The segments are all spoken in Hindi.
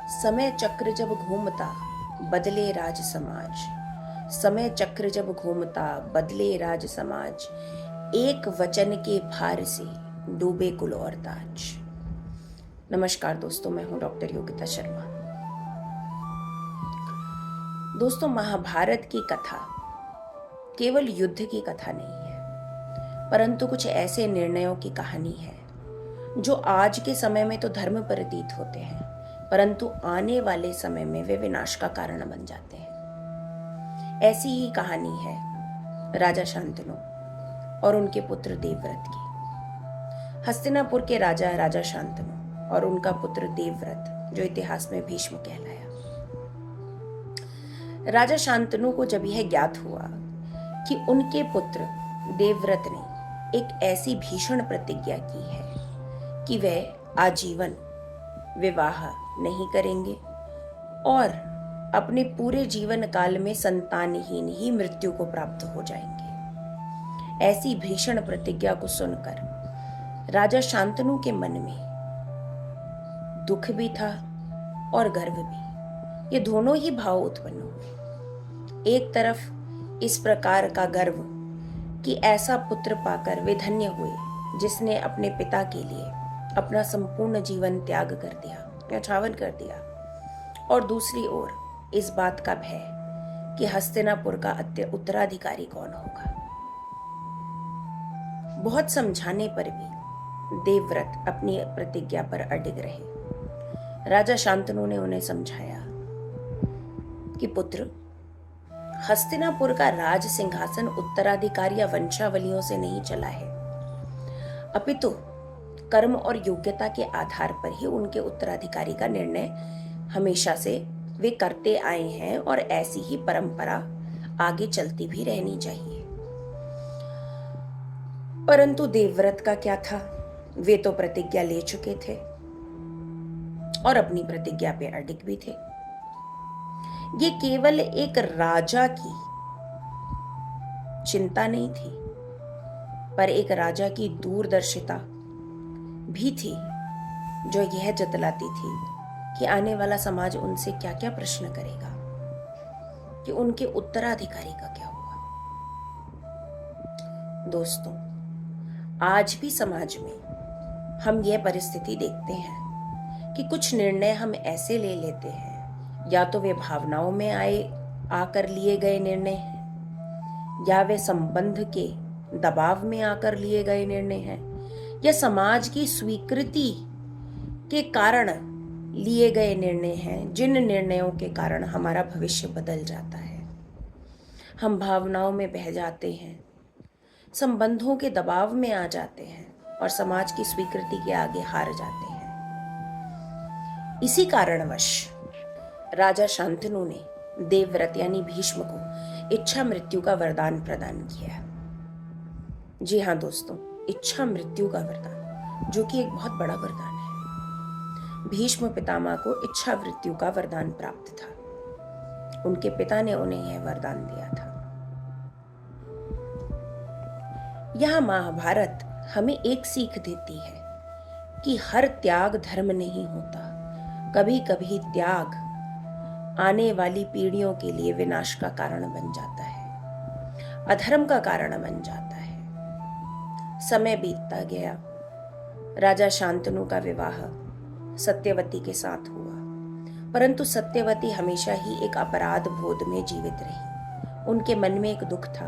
समय चक्र जब घूमता बदले राज समाज। समय चक्र जब घूमता बदले राज समाज। एक वचन के भार से डूबे कुल और ताज। नमस्कार दोस्तों, मैं हूं डॉक्टर योगिता शर्मा। दोस्तों, महाभारत की कथा केवल युद्ध की कथा नहीं है, परंतु कुछ ऐसे निर्णयों की कहानी है जो आज के समय में तो धर्म प्रतीत होते हैं, परंतु आने वाले समय में वे विनाश का कारण बन जाते हैं। ऐसी ही कहानी है राजा शांतनु और उनके पुत्र देवव्रत की। हस्तिनापुर के राजा शांतनु और उनका पुत्र देवव्रत, जो इतिहास में भीष्म कहलाया। राजा शांतनु को जब यह ज्ञात हुआ कि उनके पुत्र देवव्रत ने एक ऐसी भीषण प्रतिज्ञा की है कि वह आजीवन विवाह नहीं करेंगे और अपने पूरे जीवन काल में संतानहीन ही मृत्यु को प्राप्त हो जाएंगे, ऐसी भीषण प्रतिज्ञा को सुनकर राजा शांतनु के मन में दुख भी था और गर्व भी। ये दोनों ही भाव उत्पन्न हुए। एक तरफ इस प्रकार का गर्व कि ऐसा पुत्र पाकर वे धन्य हुए जिसने अपने पिता के लिए अपना संपूर्ण जीवन त्याग कर दिया, न्यौछावर कर दिया, और दूसरी ओर इस बात का भय कि हस्तिनापुर का उत्तराधिकारी कौन होगा। बहुत समझाने पर भी देवव्रत अपनी प्रतिज्ञा पर अडिग रहे। राजा शांतनु ने उन्हें समझाया कि पुत्र, हस्तिनापुर का राज सिंहासन उत्तराधिकारी या वंशावलियों से नहीं चला है, अपितु कर्म और योग्यता के आधार पर ही उनके उत्तराधिकारी का निर्णय हमेशा से वे करते आए हैं और ऐसी ही परंपरा आगे चलती भी रहनी चाहिए। परंतु देवव्रत का क्या था? वे तो प्रतिज्ञा ले चुके थे और अपनी प्रतिज्ञा पे अडिग भी थे। ये केवल एक राजा की चिंता नहीं थी, पर एक राजा की दूरदर्शिता भी थी, जो यह जतलाती थी कि आने वाला समाज उनसे क्या क्या प्रश्न करेगा, कि उनके उत्तराधिकारी का क्या हुआ। दोस्तों, आज भी समाज में हम यह परिस्थिति देखते हैं कि कुछ निर्णय हम ऐसे ले लेते हैं, या तो वे भावनाओं में आकर लिए गए निर्णय हैं, या वे संबंध के दबाव में आकर लिए गए निर्णय हैं, या समाज की स्वीकृति के कारण लिए गए निर्णय हैं, जिन निर्णयों के कारण हमारा भविष्य बदल जाता है। हम भावनाओं में बह जाते हैं, संबंधों के दबाव में आ जाते हैं और समाज की स्वीकृति के आगे हार जाते हैं। इसी कारणवश राजा शांतनु ने देवव्रत यानी भीष्म को इच्छा मृत्यु का वरदान प्रदान किया। जी हाँ दोस्तों, इच्छा मृत्यु का वरदान, जो कि एक बहुत बड़ा वरदान है। भीष्म पितामह को इच्छा मृत्यु का वरदान प्राप्त था। उनके पिता ने उन्हें यह वरदान दिया था। यह महाभारत हमें एक सीख देती है कि हर त्याग धर्म नहीं होता। कभी कभी त्याग आने वाली पीढ़ियों के लिए विनाश का कारण बन जाता है, अधर्म का कारण बन जाता है। समय बीतता गया। राजा शांतनु का विवाह सत्यवती के साथ हुआ, परंतु सत्यवती हमेशा ही एक अपराध बोध में जीवित रही। उनके मन में एक दुख था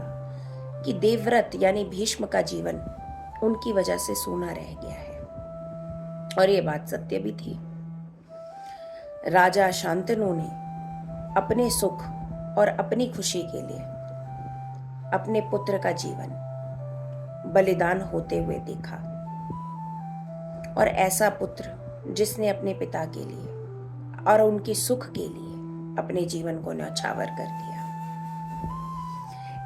कि देवव्रत यानी भीष्म का जीवन उनकी वजह से सूना रह गया है, और ये बात सत्य भी थी। राजा शांतनु ने अपने सुख और अपनी खुशी के लिए अपने पुत्र का जीवन बलिदान होते हुए देखा, और ऐसा पुत्र जिसने अपने पिता के लिए और उनके सुख के लिए अपने जीवन को न्यौछावर कर दिया।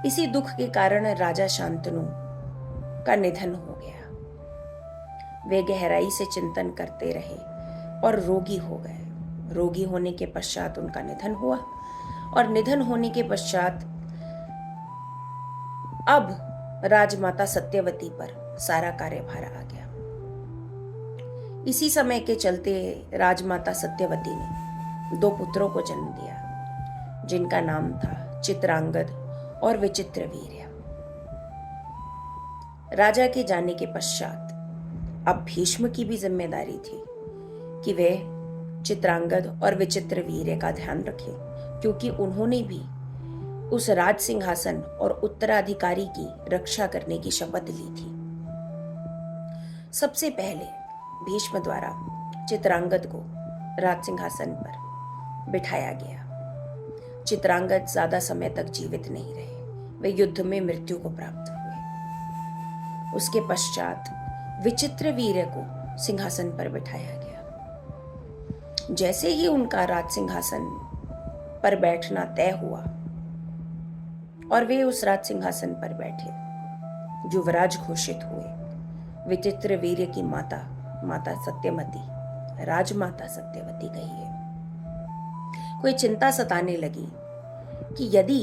इसी दुख के कारण राजा शांतनु का निधन हो गया। वे गहराई से चिंतन करते रहे और रोगी हो गए। रोगी होने के पश्चात उनका निधन हुआ, और निधन होने के पश्चात अब राजमाता सत्यवती पर सारा कार्यभार आ गया। इसी समय के चलते राजमाता सत्यवती ने 2 पुत्रों को जन्म दिया, जिनका नाम था चित्रांगद और विचित्रवीर्य। राजा के जाने के पश्चात अब भीष्म की भी जिम्मेदारी थी कि वे चित्रांगद और विचित्रवीर्य का ध्यान रखें, क्योंकि उन्होंने भी उस राज सिंहासन और उत्तराधिकारी की रक्षा करने की शपथ ली थी। सबसे पहले भीष्म द्वारा चित्रांगद को राज सिंहासन पर बिठाया गया। चित्रांगद ज्यादा समय तक जीवित नहीं रहे, वे युद्ध में मृत्यु को प्राप्त हुए। उसके पश्चात विचित्रवीर्य को सिंहासन पर बिठाया गया। जैसे ही उनका राज सिंहासन पर बैठना तय हुआ और वे उस राज सिंहासन पर बैठे, युवराज घोषित हुए। विचित्रवीर्य की माता सत्यवती, राजमाता सत्यवती कहिए, कोई चिंता सताने लगी कि यदि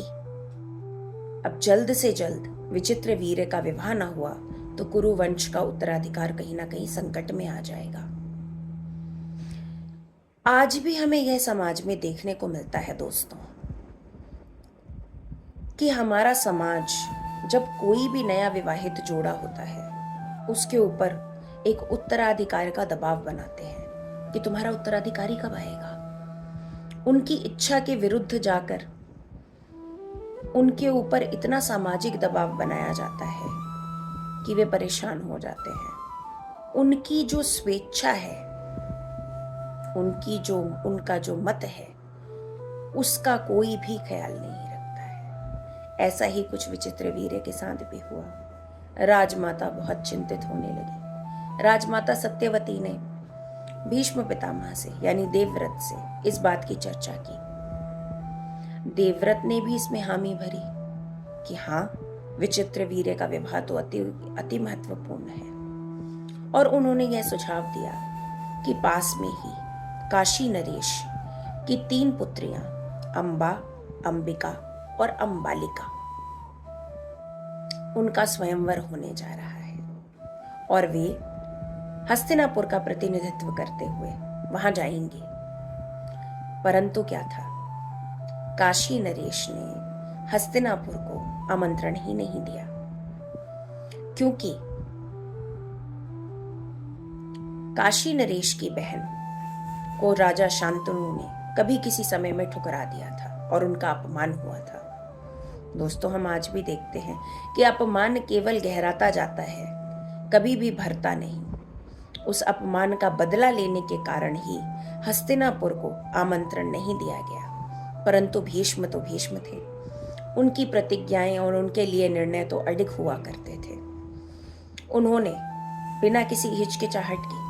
अब जल्द से जल्द विचित्रवीर्य का विवाह न हुआ तो कुरु वंश का उत्तराधिकार कहीं ना कहीं संकट में आ जाएगा। आज भी हमें यह समाज में देखने को मिलता है दोस्तों, कि हमारा समाज जब कोई भी नया विवाहित जोड़ा होता है उसके ऊपर एक उत्तराधिकारी का दबाव बनाते हैं कि तुम्हारा उत्तराधिकारी कब आएगा। उनकी इच्छा के विरुद्ध जाकर उनके ऊपर इतना सामाजिक दबाव बनाया जाता है कि वे परेशान हो जाते हैं। उनकी जो स्वेच्छा है, उनका जो मत है, उसका कोई भी ख्याल नहीं रखता है। ऐसा ही कुछ विचित्रवीर्य के साथ भी हुआ। राजमाता बहुत चिंतित होने लगी। राजमाता सत्यवती ने भीष्म पितामह से यानी देवव्रत से इस बात की चर्चा की। देवव्रत ने भी इसमें हामी भरी कि हाँ, विचित्रवीर्य का विवाह तो अति महत्वपूर्ण है। और उन्होंने यह सुझाव दिया कि पास में ही काशी नरेश की 3 पुत्रियां अंबा, अंबिका और अंबालिका, उनका स्वयंवर होने जा रहा है और वे हस्तिनापुर का प्रतिनिधित्व करते हुए वहां जाएंगे। परंतु क्या था, काशी नरेश ने हस्तिनापुर को आमंत्रण ही नहीं दिया, क्योंकि काशी नरेश की बहन को राजा शांतनु ने कभी किसी समय में ठुकरा दिया था और उनका अपमान हुआ था। दोस्तों, हम आज भी देखते हैं कि अपमान केवल गहराता जाता है, कभी भी भरता नहीं। उस अपमान का बदला लेने के कारण ही हस्तिनापुर को आमंत्रण नहीं दिया गया। परंतु भीष्म तो भीष्म थे, उनकी प्रतिज्ञाएं और उनके लिए निर्णय तो अडिग हुआ करते थे। उन्होंने बिना किसी हिचकिचाहट के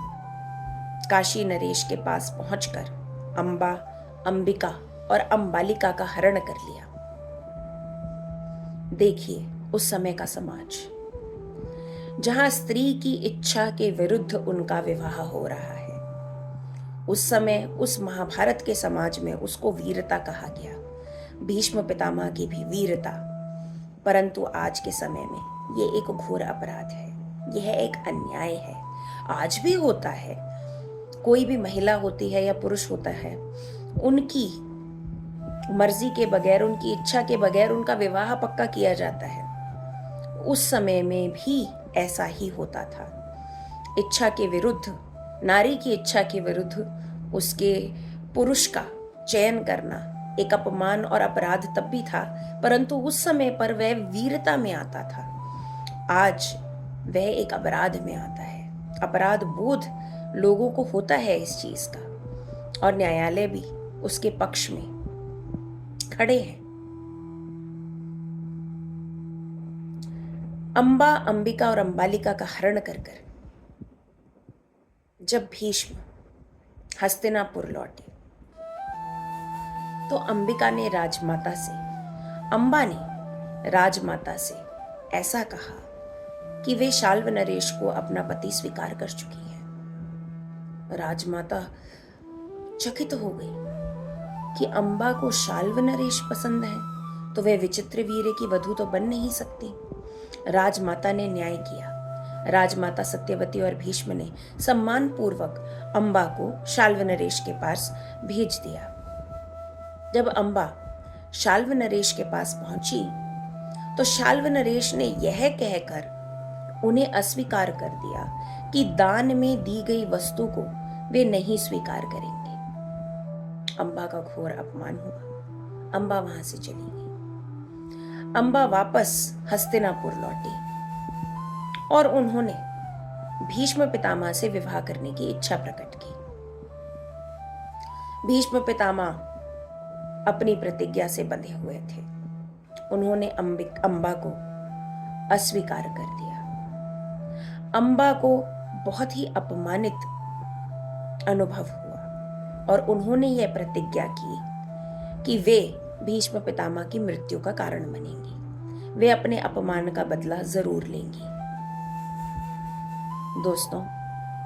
काशी नरेश के पास पहुंचकर अंबा, अंबिका और अंबालिका का हरण कर लिया। देखिए उस समय का समाज, जहां स्त्री की इच्छा के विरुद्ध उनका विवाह हो रहा है। उस समय उस महाभारत के समाज में उसको वीरता कहा गया, भीष्म पितामह की भी वीरता। परंतु आज के समय में यह एक घोर अपराध है, यह एक अन्याय है। आज भी होता है, कोई भी महिला होती है या पुरुष होता है, उनकी मर्जी के बगैर, उनकी इच्छा के बगैर उनका विवाह पक्का किया जाता है। उस समय में भी ऐसा ही होता था। इच्छा के विरुद्ध, नारी की इच्छा के विरुद्ध उसके पुरुष का चयन करना एक अपमान और अपराध तब भी था, परंतु उस समय पर वह वीरता में आता था। आज वह एक अपराध में आता है। अपराध बोध लोगों को होता है इस चीज का, और न्यायालय भी उसके पक्ष में खड़े हैं। अंबा, अंबिका और अंबालिका का हरण कर जब भीष्म हस्तिनापुर लौटे तो अंबा ने राजमाता से ऐसा कहा कि वे शाल्व नरेश को अपना पति स्वीकार कर चुकी है। राजमाता चकित हो गई कि अंबा को शाल्व नरेश पसंद है तो वे विचित्रवीर्य की वधू तो बन नहीं सकती। राजमाता ने न्याय किया। राजमाता सत्यवती और भीष्म ने सम्मान पूर्वक अंबा को शाल्व नरेश के पास भेज दिया। जब अम्बा शाल्व नरेश के पास पहुंची तो शाल्व नरेश ने यह कहकर उन्हें अस्वीकार कर दिया कि दान में दी गई वस्तु को वे नहीं स्वीकार करेंगे। अम्बा का घोर अपमान हुआ। अम्बा वहां से चली गई। अम्बा वापस हस्तिनापुर लौटी और उन्होंने भीष्म पितामह से विवाह करने की इच्छा प्रकट की। भीष्म पितामह अपनी प्रतिज्ञा से बंधे हुए थे। उन्होंने अम्बा को अस्वीकार कर दिया। अम्बा को बहुत ही अपमानित अनुभव हुआ और उन्होंने यह प्रतिज्ञा की कि वे भीष्म पितामह की मृत्यु का कारण बनेंगी। वे अपने अपमान का बदला जरूर लेंगी। दोस्तों,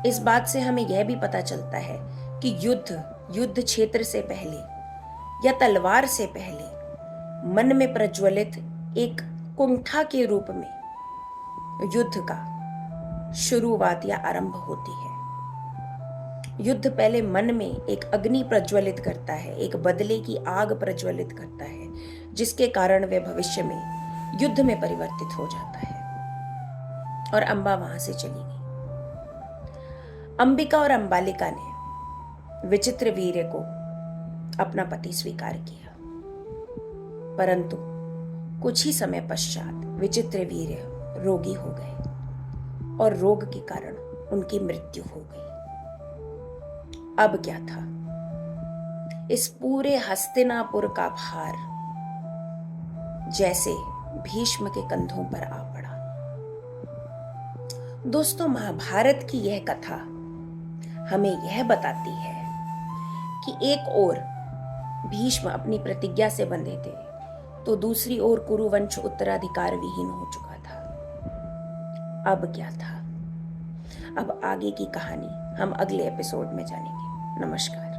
इस बात से हमें यह भी पता चलता है कि युद्ध क्षेत्र से पहले या तलवार से पहले मन में प्रज्वलित एक कुंठा के रूप में युद्ध का शुरुआत या आरंभ होती है। युद्ध पहले मन में एक अग्नि प्रज्वलित करता है, एक बदले की आग प्रज्वलित करता है, जिसके कारण वह भविष्य में युद्ध में परिवर्तित हो जाता है। और अम्बा वहां से चली गई। अंबिका और अंबालिका ने विचित्र वीर्य को अपना पति स्वीकार किया, परंतु कुछ ही समय पश्चात विचित्र वीर्य रोगी हो गए और रोग के कारण उनकी मृत्यु हो गई। अब क्या था? इस पूरे हस्तिनापुर का भार जैसे भीष्म के कंधों पर आ पड़ा। दोस्तों, महाभारत की यह कथा हमें यह बताती है कि एक ओर भीष्म अपनी प्रतिज्ञा से बंधे थे तो दूसरी ओर कुरुवंश उत्तराधिकार विहीन हो चुका था। अब क्या था? अब आगे की कहानी हम अगले एपिसोड में जानेंगे। नमस्कार।